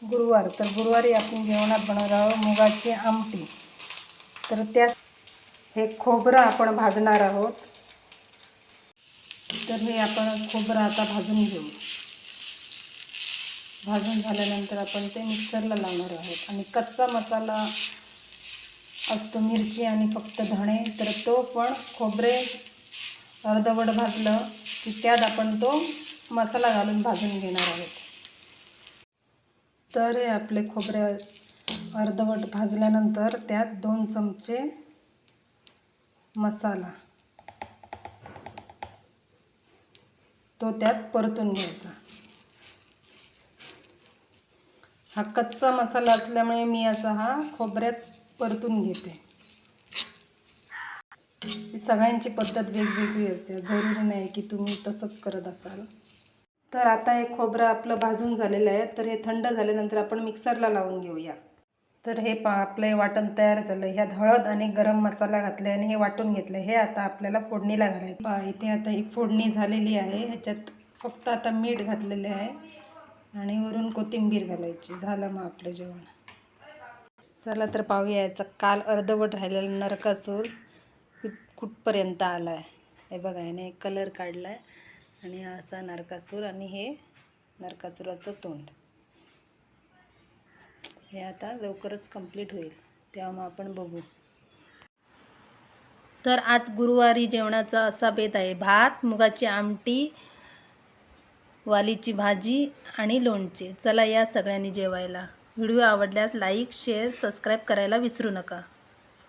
गुरुवार, तर गुरुवारी आपण जेवणात बनवणार आहोत मुगाची आमटी। तर त्या हे खोबरं आपण भाजणार आहोत। तर हे आपण खोबरं आता भाजून घेऊ। भाजून झाल्यानंतर आपण ते मिक्सरला लावणार आहोत आणि कच्चा मसाला असतो मिरची आणि फक्त धणे, तर तो पण खोबरे अर्धवट भाजलं की त्यात आपण तो मसाला घालून भाजून घेणार आहोत। तर हे आपले खोबरे अर्धवट भाजल्यानंतर त्यात 2 चमचे मसाला तो त्यात परतून घ्यायचा। हा कच्चा मसाला असल्यामुळे मी असा हा खोबऱ्यात परतून घेते। सगळ्यांची पद्धत वेगवेगळी असते, जरुरी नाही की तुम्ही तसंच करत असाल। तर आता हे खोबरं आपलं भाजून झालेलं आहे। तर हे थंड झाल्यानंतर आपण मिक्सरला लावून घेऊया। तर हे आपलं वाटण तयार झालं। ह्यात हळद आणि गरम मसाला घातले आणि हे वाटून घेतलं। हे आता आपल्याला फोडणीला घालायचं। इथे आता ही फोडणी झालेली आहे। ह्याच्यात फक्त आता मीठ घातलेले आहे आणि वरून कोथिंबीर घालायची। झालं मग आपलं जेवण। चला तर पाहूया याचा काल अर्धवट राहिलेला नरकासूर कुठपर्यंत आला आहे। हे बघा, याने कलर काढला आहे आणि हा असा नरकासूर आणि हे नरकासुराचं तोंड। हे आता लवकरच कंप्लीट होईल, तेव्हा मग आपण बघू। तर आज गुरुवारी जेवणाचा असा बेत आहे। भात, मुगाची आमटी, वालीची भाजी आणि लोणचे। चला या सगळ्यांनी जेवायला। व्हिडिओ आवडल्यास लाईक, शेअर, सबस्क्राईब करायला विसरू नका।